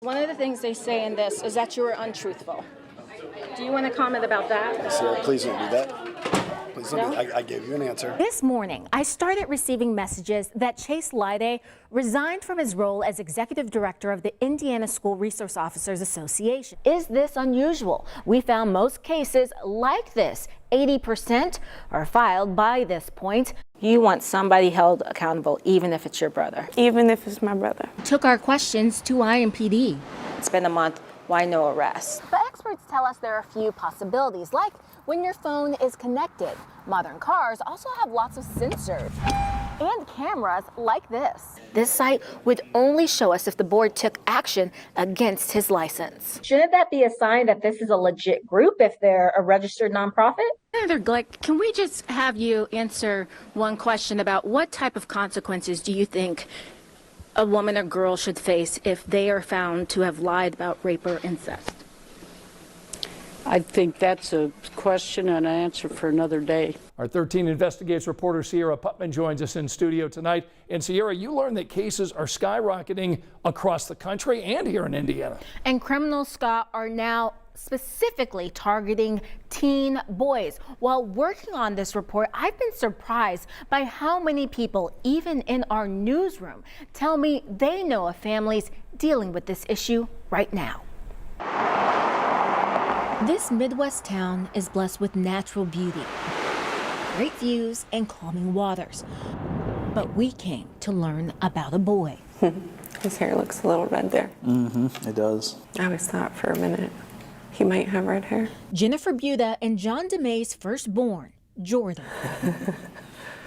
One of the things they say in this is that you were untruthful. Do you want to comment about that? Sierra, please don't do that. Please don't do that. I gave you an answer. This morning, I started receiving messages that Chase Lyday resigned from his role as executive director of the Indiana School Resource Officers Association. Is this unusual? We found most cases like this, 80%, are filed by this point. You want somebody held accountable, even if it's your brother. Even if it's my brother. Took our questions to IMPD. It's been a month. Why no arrest? But experts tell us there are a few possibilities, like when your phone is connected. Modern cars also have lots of sensors and cameras like this. This site would only show us if the board took action against his license. Shouldn't that be a sign that this is a legit group if they're a registered nonprofit? Senator Glick, can we just have you answer one question about what type of consequences do you think a woman or girl should face if they are found to have lied about rape or incest? I think that's a question and an answer for another day. Our 13 Investigates reporter Cierra Putman joins us in studio tonight. And Cierra, you learned that cases are skyrocketing across the country and here in Indiana. And criminals, Scott, are now specifically targeting teen boys. While working on this report, I've been surprised by how many people, even in our newsroom, tell me they know of families dealing with this issue right now. This Midwest town is blessed with natural beauty, great views, and calming waters. But we came to learn about a boy. His hair looks a little red there. It does. I always thought for a minute he might have red hair. Jennifer Buda and John DeMay's firstborn, Jordan.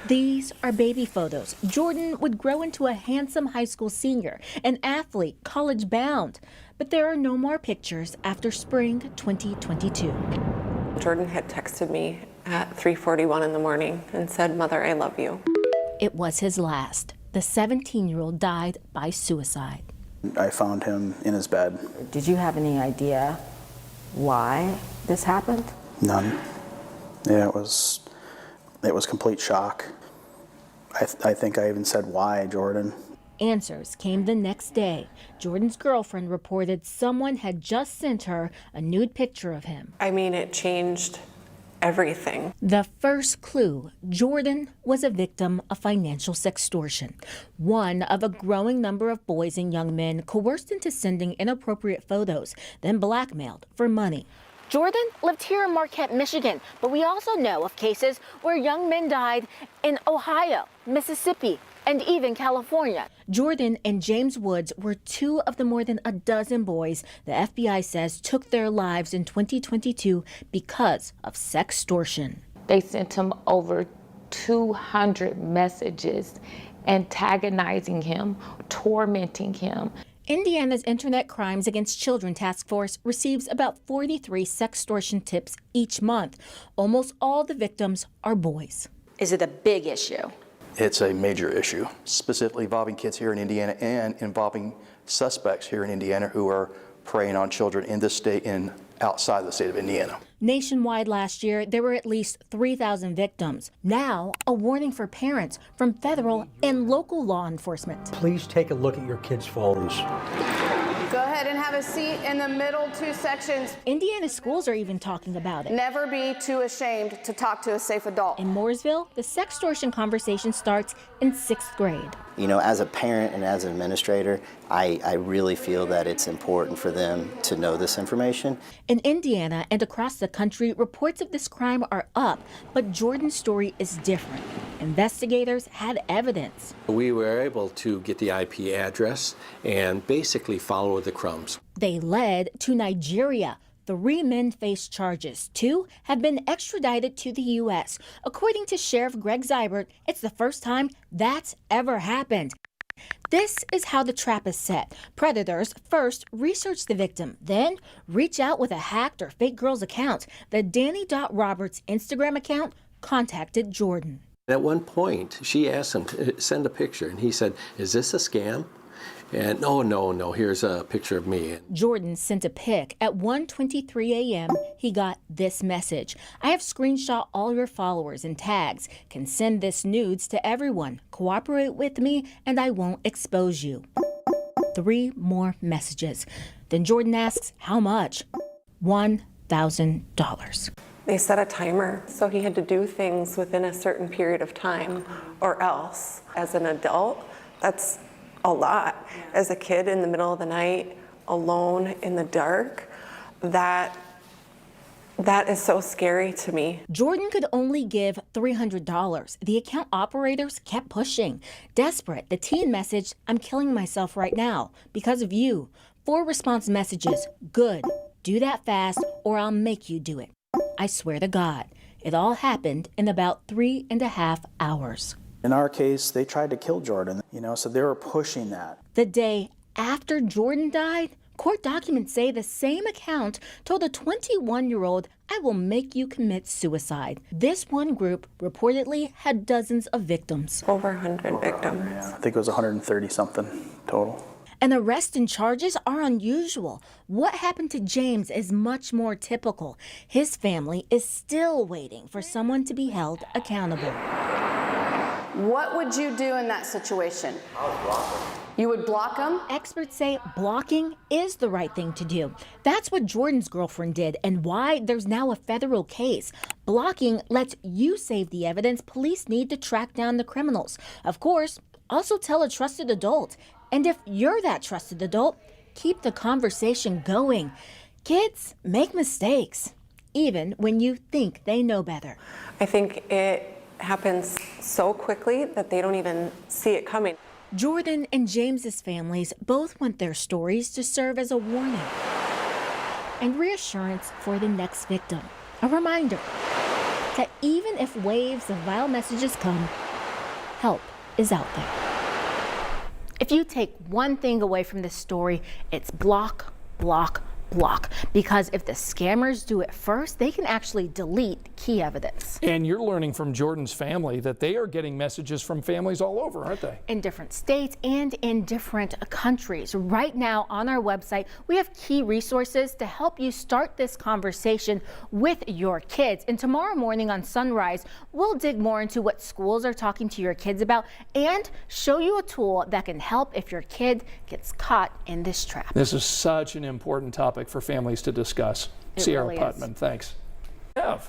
These are baby photos. Jordan would grow into a handsome high school senior, an athlete, college bound. But there are no more pictures after spring 2022. Jordan had texted me at 3:41 in the morning and said, "Mother, I love you." It was his last. The 17-year-old died by suicide. I found him in his bed. Did you have any idea why this happened? None. Yeah, it was complete shock. I think I even said, "Why, Jordan?" Answers came the next day. Jordan's girlfriend reported someone had just sent her a nude picture of him. I mean, it changed everything. The first clue, Jordan was a victim of financial sextortion, one of a growing number of boys and young men coerced into sending inappropriate photos, then blackmailed for money. Jordan lived here in Marquette, Michigan, but we also know of cases where young men died in Ohio, Mississippi, and even California. Jordan and James Woods were two of the more than a dozen boys the FBI says took their lives in 2022 because of sextortion. They sent him over 200 messages antagonizing him, tormenting him. Indiana's Internet Crimes Against Children Task Force receives about 43 sextortion tips each month. Almost all the victims are boys. Is it a big issue? It's a major issue, specifically involving kids here in Indiana and involving suspects here in Indiana who are preying on children in this state and outside the state of Indiana. Nationwide last year, there were at least 3,000 victims. Now, a warning for parents from federal and local law enforcement. Please take a look at your kids' phones. Go ahead and have a seat in the middle two sections. Indiana schools are even talking about it. Never be too ashamed to talk to a safe adult. In Mooresville, the sextortion conversation starts in 6th grade. You know, as a parent and as an administrator, I really feel that it's important for them to know this information. In Indiana and across the country, reports of this crime are up, but Jordan's story is different. Investigators had evidence. We were able to get the IP address and basically follow the crumbs. They led to Nigeria. 3 men face charges. 2 have been extradited to the U.S. According to Sheriff Greg Zybert, it's the first time that's ever happened. This is how the trap is set. Predators first research the victim, then reach out with a hacked or fake girl's account. The Danny.Roberts Instagram account contacted Jordan. At one point, she asked him to send a picture, and he said, "Is this a scam?" And no, here's a picture of me. Jordan sent a pic. At 1:23 a.m., he got this message. "I have screenshot all your followers and tags. Can send this nudes to everyone. Cooperate with me and I won't expose you." 3 more messages. Then Jordan asks, how much? $1,000. They set a timer, so he had to do things within a certain period of time, or else. As an adult, that's a lot. As a kid in the middle of the night, alone in the dark, that is so scary to me. Jordan could only give $300. The account operators kept pushing. Desperate, the teen messaged, I'm killing myself right now because of you. 4 response messages, good, do that fast or I'll make you do it. I swear to God, it all happened in about 3.5 hours. In our case, they tried to kill Jordan, so they were pushing that. The day after Jordan died, court documents say the same account told a 21-year-old, I will make you commit suicide. This one group reportedly had dozens of victims. Over 100 victims. Yeah, I think it was 130 something total. And arrest and charges are unusual. What happened to James is much more typical. His family is still waiting for someone to be held accountable. What would you do in that situation? I would block him. You would block him? Experts say blocking is the right thing to do. That's what Jordan's girlfriend did and why there's now a federal case. Blocking lets you save the evidence police need to track down the criminals. Of course, also tell a trusted adult. And if you're that trusted adult, keep the conversation going. Kids make mistakes, even when you think they know better. I think it happens so quickly that they don't even see it coming. Jordan and James's families both want their stories to serve as a warning and reassurance for the next victim. A reminder that even if waves of vile messages come, help is out there. If you take one thing away from this story, it's block, block, block. Because if the scammers do it first, they can actually delete key evidence. And you're learning from Jordan's family that they are getting messages from families all over, aren't they? In different states and in different countries. Right now on our website, we have key resources to help you start this conversation with your kids. And tomorrow morning on Sunrise, we'll dig more into what schools are talking to your kids about and show you a tool that can help if your kid gets caught in this trap. This is such an important topic for families to discuss. Cierra Putman, thanks.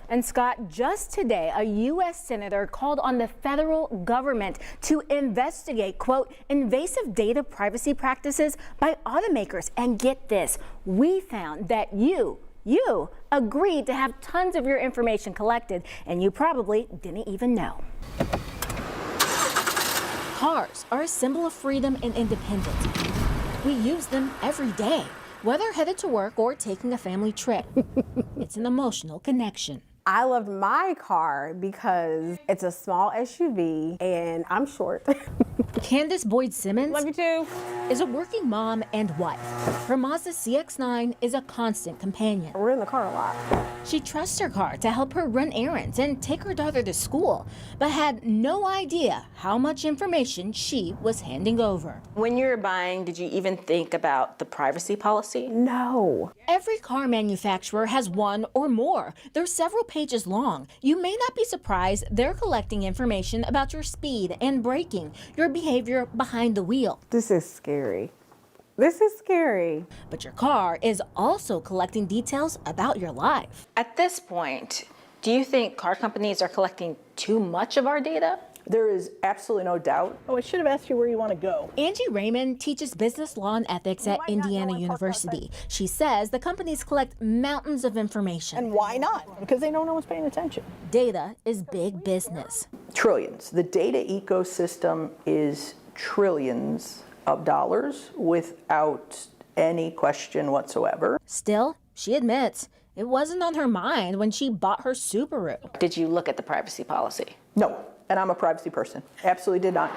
And Scott, just today, a U.S. senator called on the federal government to investigate, quote, invasive data privacy practices by automakers. And get this, we found that you agreed to have tons of your information collected, and you probably didn't even know. Cars are a symbol of freedom and independence. We use them every day, whether headed to work or taking a family trip. It's an emotional connection. I loved my car because it's a small SUV and I'm short. Candace Boyd Simmons Love you too. is a working mom and wife. Her Mazda CX-9 is a constant companion. We're in the car a lot. She trusts her car to help her run errands and take her daughter to school, but had no idea how much information she was handing over. When you were buying, did you even think about the privacy policy? No. Every car manufacturer has one or more. They're several pages long. You may not be surprised they're collecting information about your speed and braking, your behavior behind the wheel. This is scary. This is scary. But your car is also collecting details about your life. At this point, do you think car companies are collecting too much of our data? There is absolutely no doubt. Oh, I should have asked you where you want to go. Angie Raymond teaches business law and ethics at Indiana University. She says the companies collect mountains of information. And why not? Because they know no one's paying attention. Data is big business. Trillions. The data ecosystem is trillions of dollars without any question whatsoever. Still, she admits it wasn't on her mind when she bought her Subaru. Did you look at the privacy policy? No. And I'm a privacy person. Absolutely did not.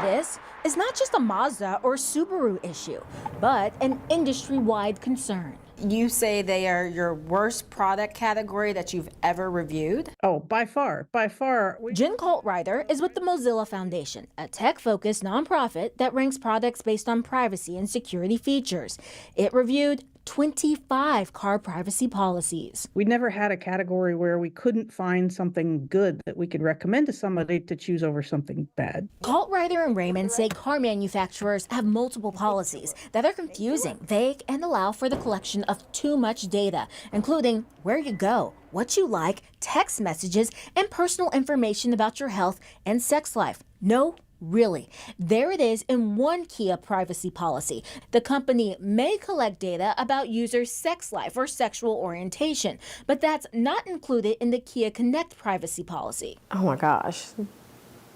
This is not just a Mazda or Subaru issue, but an industry-wide concern. You say they are your worst product category that you've ever reviewed? Oh, by far, by far. Jen Coltreiter is with the Mozilla Foundation, a tech-focused nonprofit that ranks products based on privacy and security features. It reviewed 25 car privacy policies. We never had a category where we couldn't find something good that we could recommend to somebody to choose over something bad. Colt Ryder and Raymond say car manufacturers have multiple policies that are confusing, vague, and allow for the collection of too much data, including where you go, what you like, text messages, and personal information about your health and sex life. No, really. There it is in one Kia privacy policy. The company may collect data about users' sex life or sexual orientation, but that's not included in the Kia Connect privacy policy. Oh my gosh.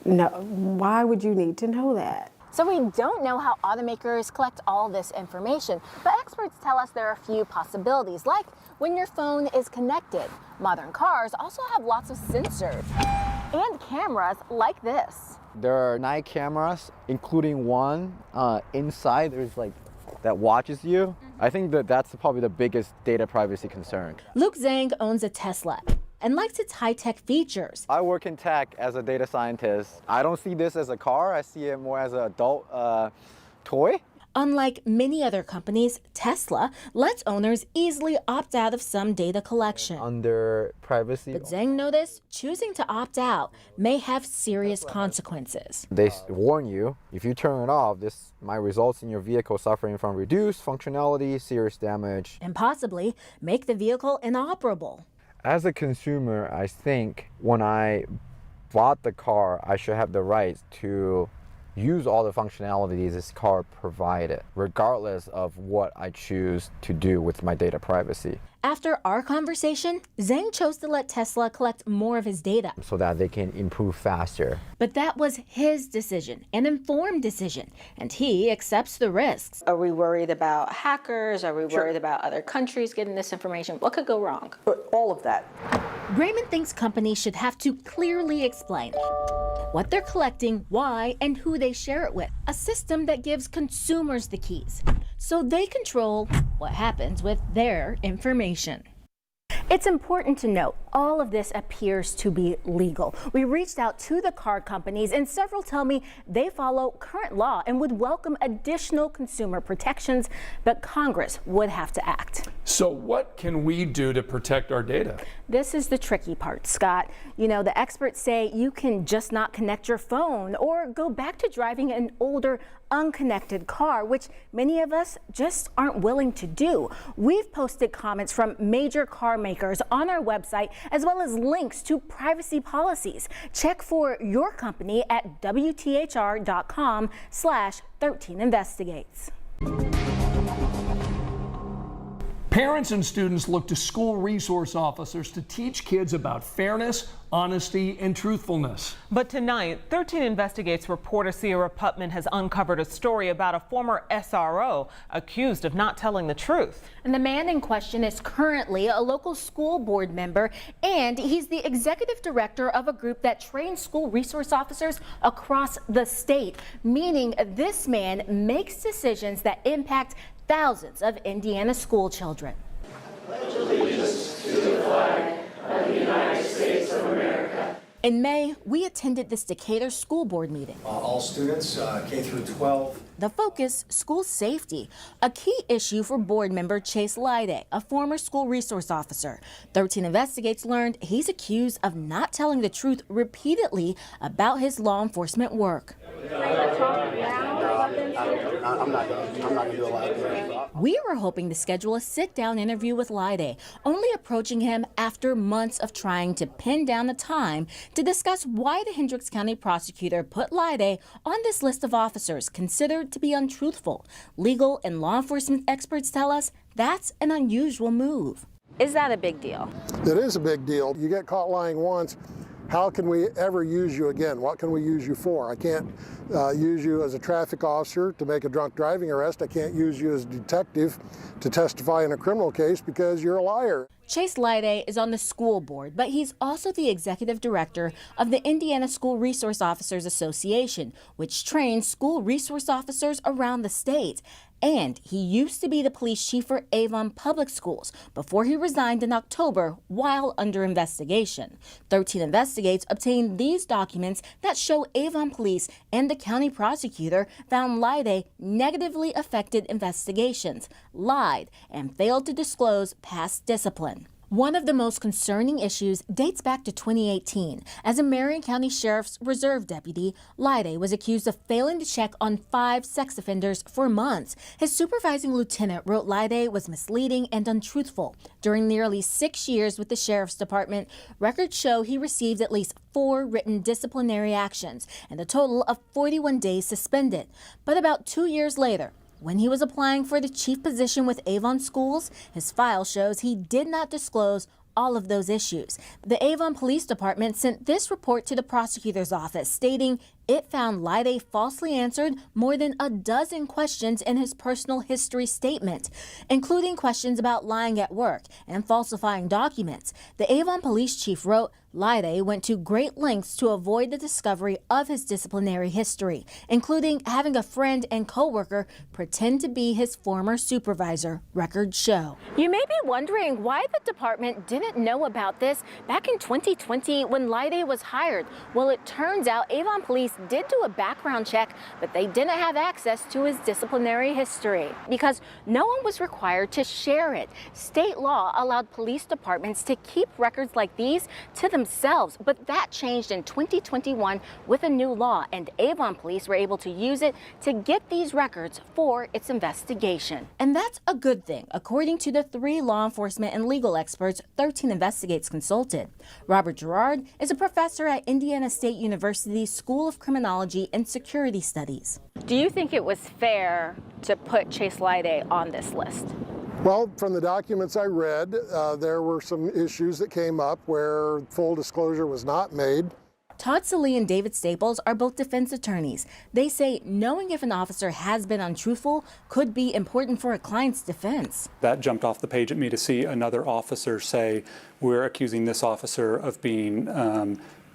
No, why would you need to know that? So we don't know how automakers collect all this information, but experts tell us there are a few possibilities, like when your phone is connected. Modern cars also have lots of sensors and cameras like this. There are 9 cameras, including one inside. There's like that watches you. I think that's probably the biggest data privacy concern. Luke Zhang owns a Tesla and likes its high-tech features. I work in tech as a data scientist. I don't see this as a car. I see it more as an adult toy. Unlike many other companies, Tesla lets owners easily opt out of some data collection. Under privacy. But Zhang noticed choosing to opt out may have serious consequences. They warn you, if you turn it off, this might result in your vehicle suffering from reduced functionality, serious damage, and possibly make the vehicle inoperable. As a consumer, I think when I bought the car, I should have the right to use all the functionalities this car provided, regardless of what I choose to do with my data privacy. After our conversation, Zhang chose to let Tesla collect more of his data so that they can improve faster. But that was his decision, an informed decision, and he accepts the risks. Are we worried about hackers? Are we worried about other countries getting this information? What could go wrong? All of that. Raymond thinks companies should have to clearly explain what they're collecting, why, and who they share it with. A system that gives consumers the keys, so they control what happens with their information. It's important to note all of this appears to be legal. We reached out to the car companies and several tell me they follow current law and would welcome additional consumer protections, but Congress would have to act. So what can we do to protect our data? This is the tricky part, Scott. You know, the experts say you can just not connect your phone or go back to driving an older, unconnected car, which many of us just aren't willing to do. We've posted comments from major car makers on our website, as well as links to privacy policies. Check for your company at WTHR.com/13investigates. Parents and students look to school resource officers to teach kids about fairness, honesty, and truthfulness. But tonight, 13 Investigates reporter Cierra Putman has uncovered a story about a former SRO accused of not telling the truth. And the man in question is currently a local school board member, and he's the executive director of a group that trains school resource officers across the state, meaning this man makes decisions that impact thousands of Indiana school children. Pledge allegiance to the flag of the United States of America. In May, we attended this Decatur school board meeting. All students, K through 12. The focus, school safety, a key issue for board member Chase Lyday, a former school resource officer. 13 Investigates learned he's accused of not telling the truth repeatedly about his law enforcement work. I'm not gonna do a lot of that. We were hoping to schedule a sit-down interview with Lyday, only approaching him after months of trying to pin down a time to discuss why the Hendricks County prosecutor put Lyday on this list of officers considered to be untruthful. Legal and law enforcement experts tell us that's an unusual move. Is that a big deal? It is a big deal. You get caught lying once. How can we ever use you again? What can we use you for? I can't use you as a traffic officer to make a drunk driving arrest. I can't use you as a detective to testify in a criminal case because you're a liar. Chase Lyday is on the school board, but he's also the executive director of the Indiana School Resource Officers Association, which trains school resource officers around the state. And he used to be the police chief for Avon Public Schools before he resigned in October while under investigation. 13 Investigates obtained these documents that show Avon police and the county prosecutor found Lyday negatively affected investigations, lied, and failed to disclose past discipline. One of the most concerning issues dates back to 2018. As a Marion County Sheriff's Reserve deputy, Lyday was accused of failing to check on 5 sex offenders for months. His supervising lieutenant wrote Lyday was misleading and untruthful. During nearly 6 years with the Sheriff's Department, records show he received at least 4 written disciplinary actions and a total of 41 days suspended. But about 2 years later, when he was applying for the chief position with Avon Schools, his file shows he did not disclose all of those issues. The Avon Police Department sent this report to the prosecutor's office, stating it found Lyday falsely answered more than a dozen questions in his personal history statement, including questions about lying at work and falsifying documents. The Avon police chief wrote, Lyday went to great lengths to avoid the discovery of his disciplinary history, including having a friend and coworker pretend to be his former supervisor, records show. You may be wondering why the department didn't know about this back in 2020 when Lyday was hired. Well, it turns out Avon police did do a background check, but they didn't have access to his disciplinary history because no one was required to share it. State law allowed police departments to keep records like these to themselves, but that changed in 2021 with a new law, and Avon police were able to use it to get these records for its investigation. And that's a good thing, according to the 3 law enforcement and legal experts 13 Investigates consulted. Robert Gerard is a professor at Indiana State University's School of Criminology and Security Studies. Do you think it was fair to put Chase Lyday on this list? Well, from the documents I read, there were some issues that came up where full disclosure was not made. Todd Salee and David Staples are both defense attorneys. They say knowing if an officer has been untruthful could be important for a client's defense. That jumped off the page at me to see another officer say, we're accusing this officer of being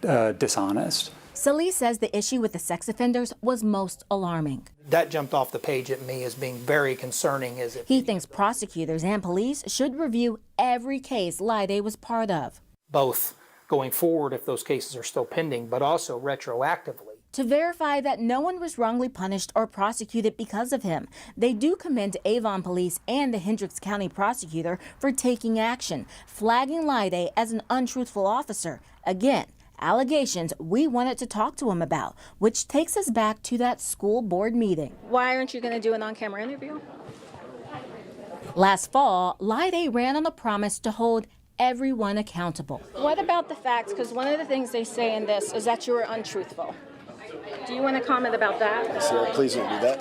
dishonest. Salee says the issue with the sex offenders was most alarming. That jumped off the page at me as being very concerning. He thinks prosecutors and police should review every case Lyday was part of. Both going forward if those cases are still pending, but also retroactively. To verify that no one was wrongly punished or prosecuted because of him. They do commend Avon Police and the Hendricks County prosecutor for taking action, flagging Lyday as an untruthful officer. Again, allegations we wanted to talk to him about, which takes us back to that school board meeting. Why aren't you going to do an on-camera interview? Last fall, Lyday ran on a promise to hold everyone accountable. What about the facts? Because one of the things they say in this is that you were untruthful. Do you want to comment about that? Sarah, please don't do that.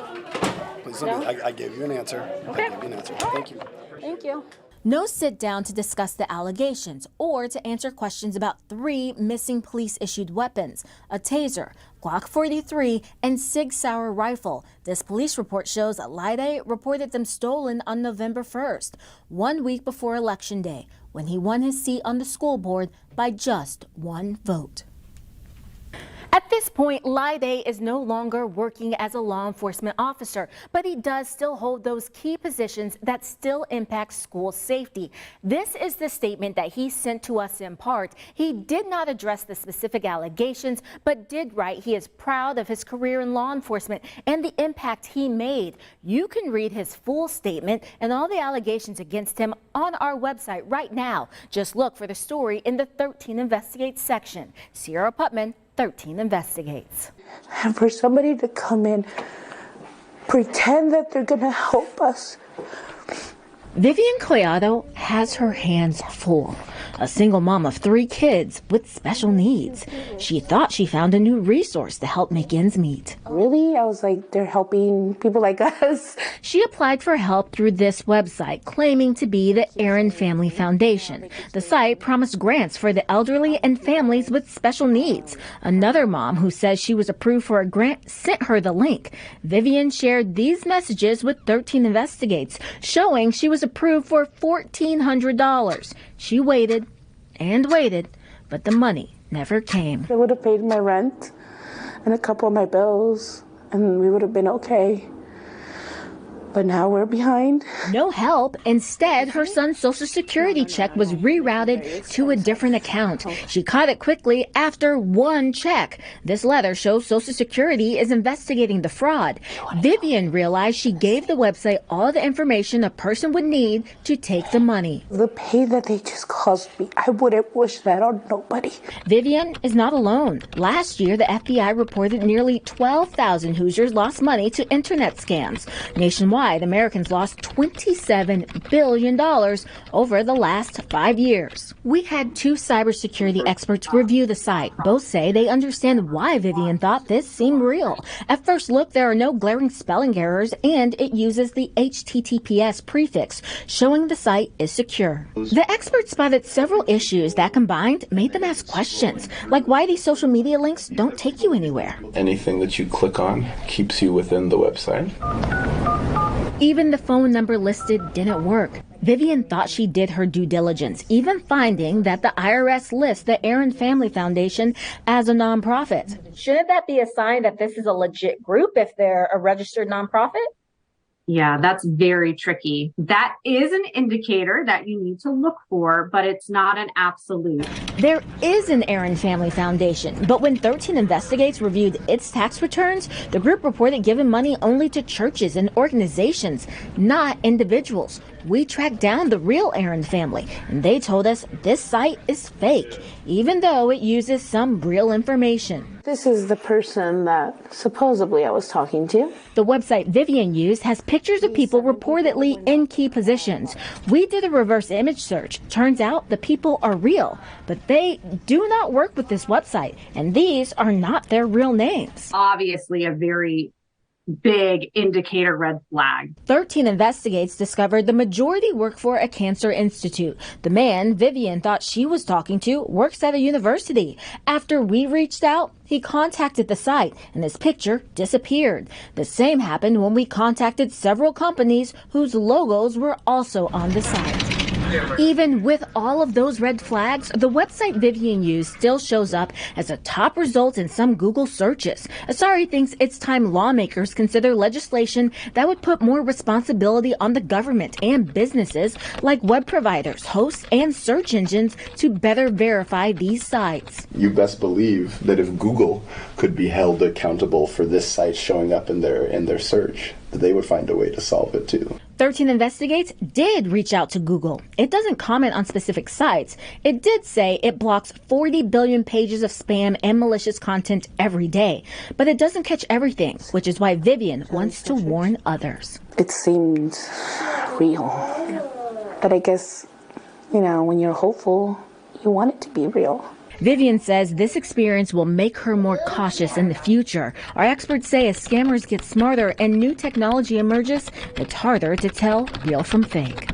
Please don't. No? I gave you an answer. Okay. I gave you an answer. Thank you. Thank you. No sit down to discuss the allegations or to answer questions about 3 missing police-issued weapons, a taser, Glock 43, and Sig Sauer rifle. This police report shows that Lyday reported them stolen on November 1st, 1 week before Election Day, when he won his seat on the school board by just 1 vote. At this point, Lyday is no longer working as a law enforcement officer, but he does still hold those key positions that still impact school safety. This is the statement that he sent to us in part. He did not address the specific allegations, but did write he is proud of his career in law enforcement and the impact he made. You can read his full statement and all the allegations against him on our website right now. Just look for the story in the 13 Investigates section. Cierra Putman, 13 Investigates. And for somebody to come in, pretend that they're going to help us. Vivian Collado has her hands full. A single mom of 3 kids with special needs. She thought she found a new resource to help make ends meet. Really? I was like, they're helping people like us. She applied for help through this website, claiming to be the Aaron Family Foundation. The site promised grants for the elderly and families with special needs. Another mom who says she was approved for a grant sent her the link. Vivian shared these messages with 13 Investigates, showing she was approved for $1,400. She waited and waited, but the money never came. They would have paid my rent and a couple of my bills, and we would have been okay. But now we're behind. No help. Instead, her son's Social Security check was rerouted to a different account. She caught it quickly after one check. This letter shows Social Security is investigating the fraud. Vivian realized she gave the website all the information a person would need to take the money. The pain that they just caused me, I wouldn't wish that on nobody. Vivian is not alone. Last year, the FBI reported nearly 12,000 Hoosiers lost money to internet scams. Nationwide, Americans lost $27 billion over the last 5 years. We had two cybersecurity experts review the site. Both say they understand why Vivian thought this seemed real. At first look, there are no glaring spelling errors, and it uses the HTTPS prefix, showing the site is secure. The experts spotted several issues that combined made them ask questions, like why these social media links don't take you anywhere. Anything that you click on keeps you within the website. Even the phone number listed didn't work. Vivian thought she did her due diligence, even finding that the IRS lists the Aaron Family Foundation as a nonprofit. Shouldn't that be a sign that this is a legit group if they're a registered nonprofit? Yeah, that's very tricky. That is an indicator that you need to look for, but it's not an absolute. There is an Aaron Family Foundation, but when 13 Investigates reviewed its tax returns, the group reported giving money only to churches and organizations, not individuals. We tracked down the real Aaron family, and they told us this site is fake, even though it uses some real information. This is the person that supposedly I was talking to. The website Vivian used has pictures of people reportedly in key positions. We did a reverse image search. Turns out the people are real, but they do not work with this website, and these are not their real names. Obviously a very big indicator red flag. 13 Investigates discovered the majority work for a cancer institute. The man Vivian thought she was talking to works at a university. After we reached out, he contacted the site and his picture disappeared. The same happened when we contacted several companies whose logos were also on the site. Even with all of those red flags, the website Vivian used still shows up as a top result in some Google searches. Asari thinks it's time lawmakers consider legislation that would put more responsibility on the government and businesses like web providers, hosts, and search engines to better verify these sites. You best believe that if Google could be held accountable for this site showing up in their search, that they would find a way to solve it too. 13 Investigates did reach out to Google. It doesn't comment on specific sites. It did say it blocks 40 billion pages of spam and malicious content every day, but it doesn't catch everything, which is why Vivian wants to warn others. It seemed real. But I guess, when you're hopeful, you want it to be real. Vivian says this experience will make her more cautious in the future. Our experts say as scammers get smarter and new technology emerges, it's harder to tell real from fake.